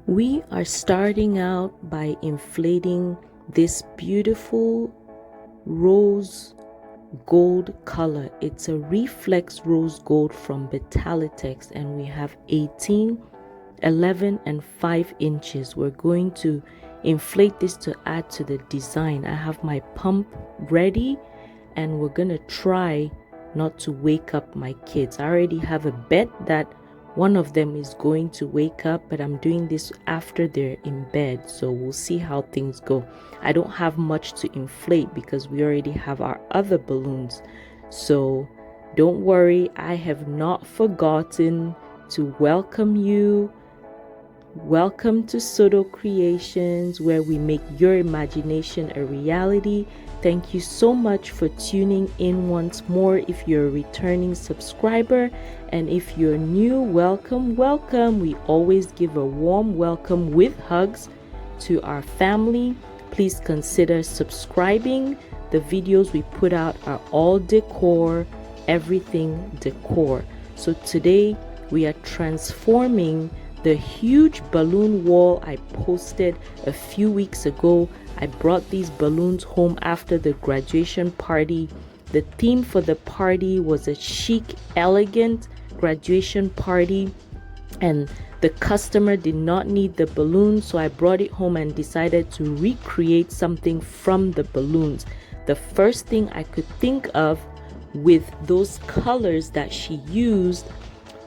We are starting out by inflating this beautiful rose gold color. It's a reflex rose gold from Betallatex, and we have 18, 11 and 5 inches. We're going to inflate this to add to the design. I have my pump ready and we're gonna try not to wake up my kids. I already have a bet that one of them is going to wake up, but I'm doing this after they're in bed, so we'll see how things go. I don't have much to inflate because we already have our other balloons, so don't worry, I have not forgotten to welcome you. Welcome to Soto Creations, where we make your imagination a reality. Thank you so much for tuning in once more. If you're a returning subscriber, and if you're new, welcome. We always give a warm welcome with hugs to our family. Please consider subscribing. The videos we put out are all decor, everything decor. So today we are transforming the huge balloon wall I posted a few weeks ago. I brought these balloons home after the graduation party. The theme for the party was a chic, elegant graduation party, and the customer did not need the balloons, so I brought it home and decided to recreate something from the balloons. The first thing I could think of with those colors that she used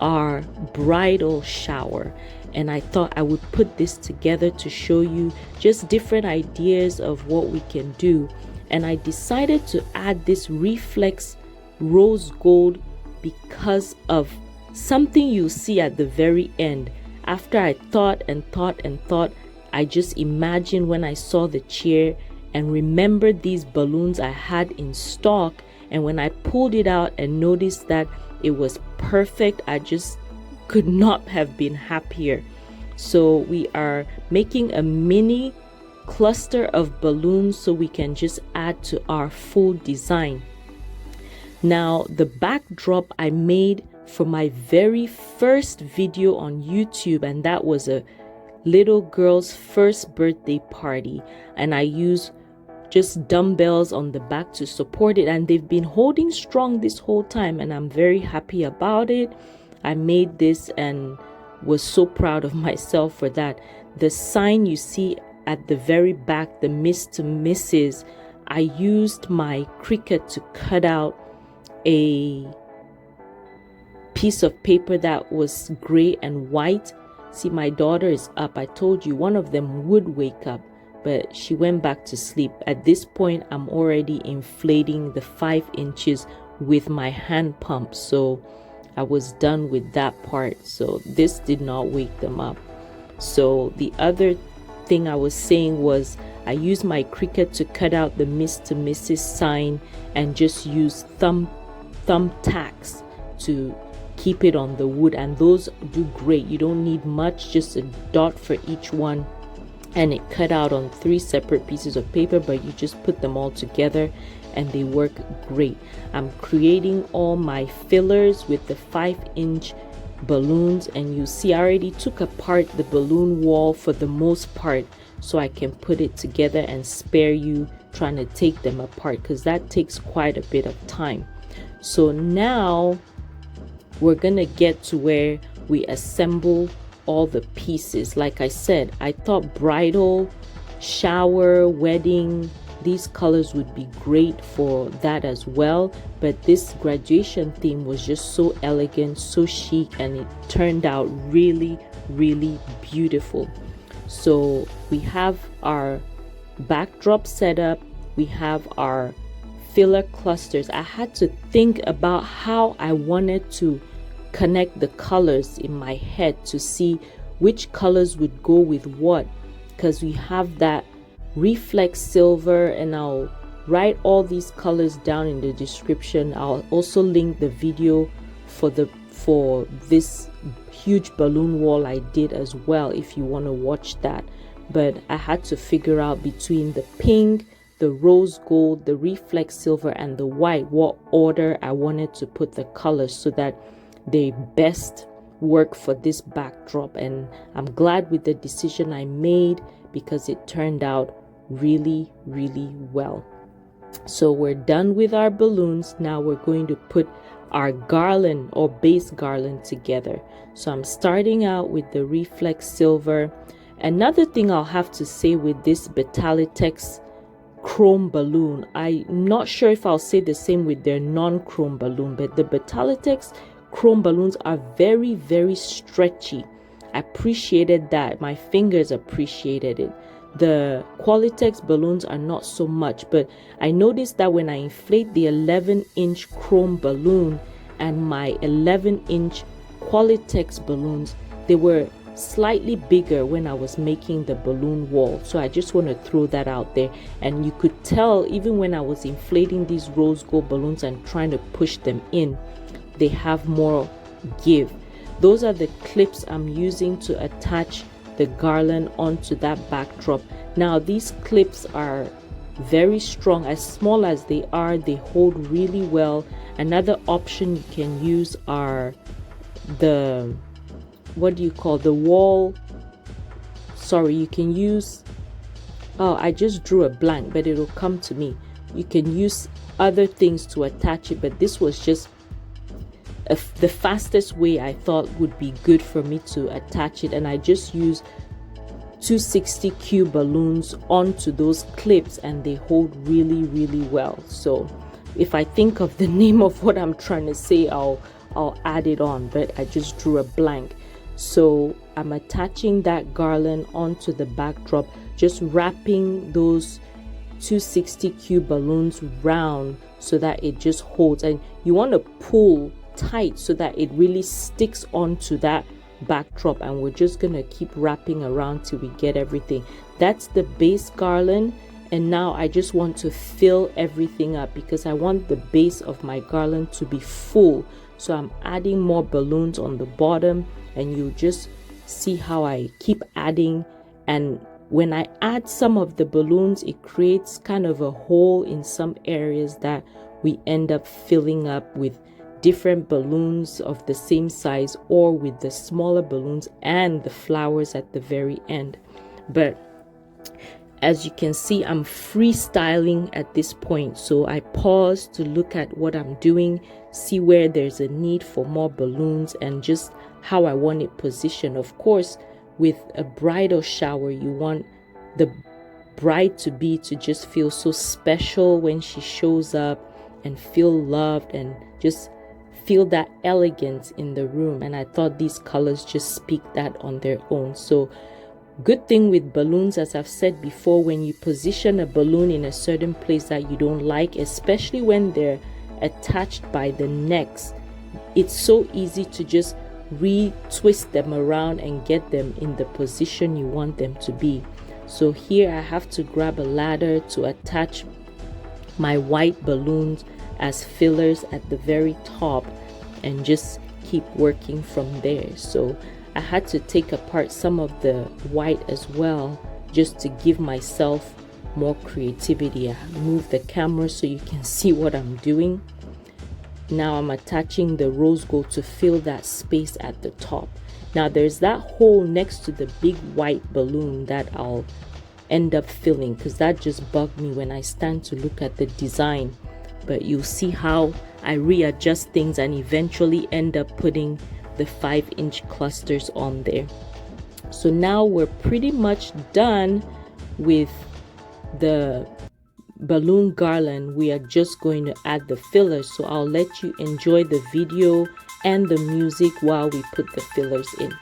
are bridal shower, and I thought I would put this together to show you just different ideas of what we can do. And I decided to add this reflex rose gold because of something you see at the very end. After I thought, I just imagined when I saw the chair and remembered these balloons I had in stock, and when I pulled it out and noticed that it was perfect, I just could not have been happier. So we are making a mini cluster of balloons so we can just add to our full design. Now, the backdrop I made for my very first video on YouTube, and that was a little girl's first birthday party, and I used just dumbbells on the back to support it, and they've been holding strong this whole time, and I'm very happy about it. I made this and was so proud of myself for that. The sign you see at the very back, the Miss to Mrs., I used my Cricut to cut out a piece of paper that was gray and white. See, my daughter is up. I told you one of them would wake up, but she went back to sleep. At this point, I'm already inflating the 5 inches with my hand pump, so I was done with that part. So this did not wake them up. So the other thing I was saying was I used my Cricut to cut out the Miss to Mrs. sign and just use thumbtacks to keep it on the wood, and those do great. You don't need much, just a dot for each one, and it cut out on 3 separate pieces of paper, but you just put them all together and they work great. I'm creating all my fillers with the 5-inch balloons, and you see I already took apart the balloon wall for the most part so I can put it together and spare you trying to take them apart, because that takes quite a bit of time. So now we're gonna get to where we assemble all the pieces. Like I said, I thought bridal, shower, wedding, these colors would be great for that as well, but this graduation theme was just so elegant, so chic, and it turned out really beautiful. So we have our backdrop set up, we have our filler clusters. I had to think about how I wanted to connect the colors in my head to see which colors would go with what, because we have that reflex silver, and I'll write all these colors down in the description. I'll also link the video for this huge balloon wall I did as well if you want to watch that. But I had to figure out between the pink, the rose gold, the reflex silver, and the white, what order I wanted to put the colors so that they best work for this backdrop, and I'm glad with the decision I made because it turned out really, really well. So we're done with our balloons. Now we're going to put our garland or base garland together. So I'm starting out with the reflex silver. Another thing I'll have to say with this Betallatex chrome balloon, I'm not sure if I'll say the same with their non-chrome balloon, but the Betallatex chrome balloons are very, very stretchy. I appreciated that. My fingers appreciated it. The qualatex balloons are not so much, but I noticed that when I inflate the 11-inch chrome balloon and my 11-inch qualatex balloons, they were slightly bigger when I was making the balloon wall. So I just want to throw that out there. And you could tell even when I was inflating these rose gold balloons and trying to push them in, they have more give. Those are the clips I'm using to attach the garland onto that backdrop. Now these clips are very strong. As small as they are, they hold really well. Another option you can use are the, what do you call, the wall, sorry, you can use, oh, I just drew a blank, but it'll come to me. You can use other things to attach it, but this was just the fastest way I thought would be good for me to attach it. And I just use 260Q balloons onto those clips, and they hold really, really well. So if I think of the name of what I'm trying to say, I'll add it on, but I just drew a blank. So I'm attaching that garland onto the backdrop, just wrapping those 260Q balloons round so that it just holds. And you want to pull tight so that it really sticks onto that backdrop, and we're just gonna keep wrapping around till we get everything. That's the base garland, and now I just want to fill everything up because I want the base of my garland to be full. So I'm adding more balloons on the bottom, and you just see how I keep adding. And when I add some of the balloons, it creates kind of a hole in some areas that we end up filling up with different balloons of the same size, or with the smaller balloons and the flowers at the very end. But as you can see, I'm freestyling at this point. So I pause to look at what I'm doing, see where there's a need for more balloons, and just how I want it positioned. Of course, with a bridal shower, you want the bride to just feel so special when she shows up, and feel loved, and just feel that elegance in the room. And I thought these colors just speak that on their own. So good thing with balloons, as I've said before, when you position a balloon in a certain place that you don't like, especially when they're attached by the necks, it's so easy to just retwist them around and get them in the position you want them to be. So here I have to grab a ladder to attach my white balloons as fillers at the very top, and just keep working from there. So I had to take apart some of the white as well, just to give myself more creativity. I move the camera so you can see what I'm doing. Now I'm attaching the rose gold to fill that space at the top. Now there's that hole next to the big white balloon that I'll end up filling, because that just bugged me when I stand to look at the design. But you'll see how I readjust things and eventually end up putting the 5-inch clusters on there. So now we're pretty much done with the balloon garland. We are just going to add the fillers. So I'll let you enjoy the video and the music while we put the fillers in.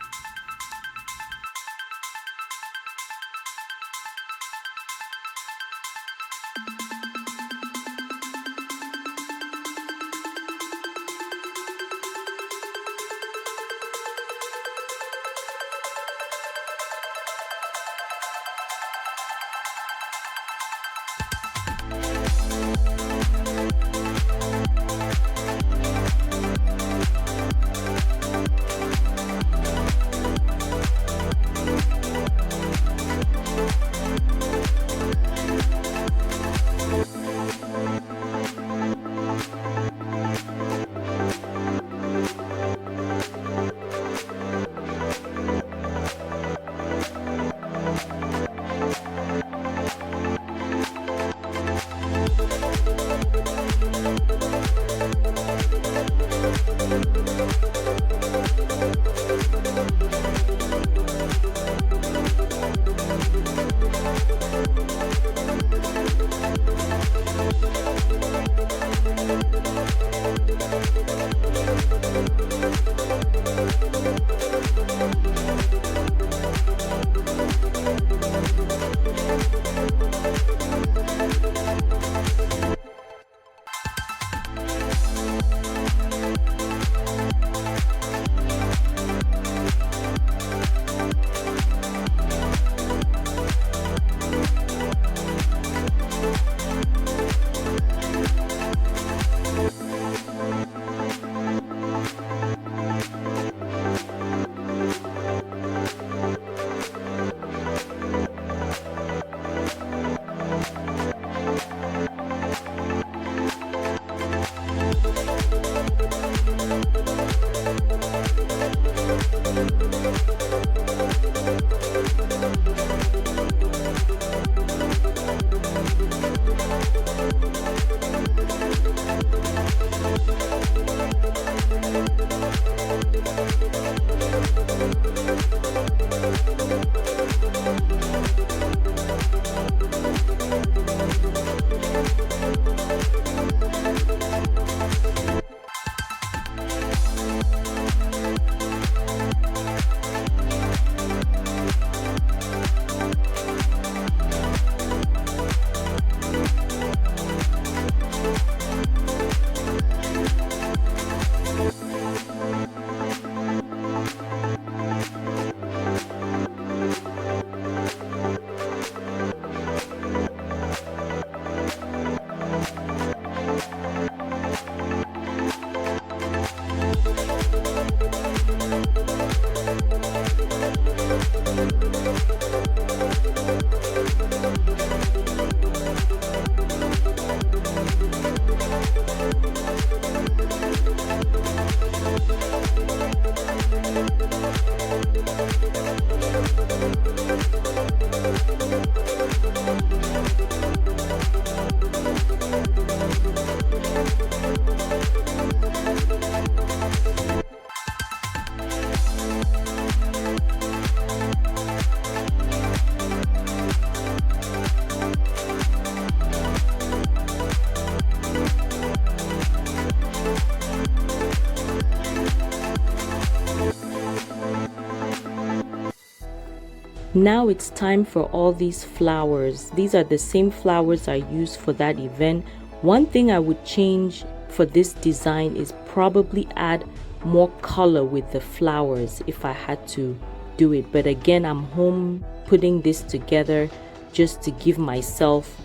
Now it's time for all these flowers. These are the same flowers I used for that event. One thing I would change for this design is probably add more color with the flowers if I had to do it. But again, I'm home putting this together just to give myself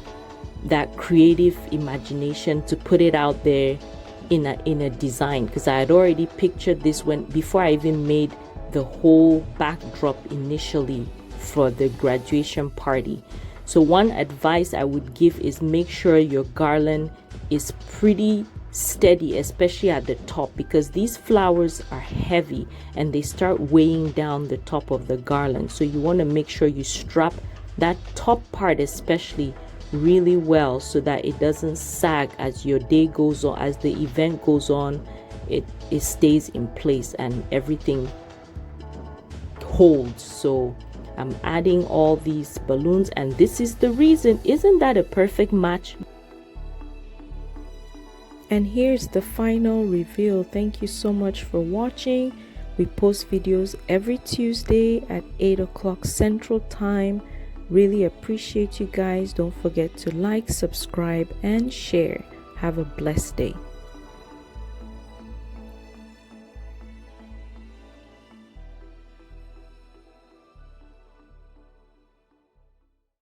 that creative imagination to put it out there in a design, because I had already pictured this before I even made the whole backdrop initially for the graduation party. So one advice I would give is make sure your garland is pretty steady, especially at the top, because these flowers are heavy and they start weighing down the top of the garland. So you want to make sure you strap that top part especially really well so that it doesn't sag as your day goes on, as the event goes on. It stays in place and everything holds. So I'm adding all these balloons, and this is the reason. Isn't that a perfect match? And here's the final reveal. Thank you so much for watching. We post videos every Tuesday at 8 o'clock Central Time. Really appreciate you guys. Don't forget to like, subscribe, and share. Have a blessed day.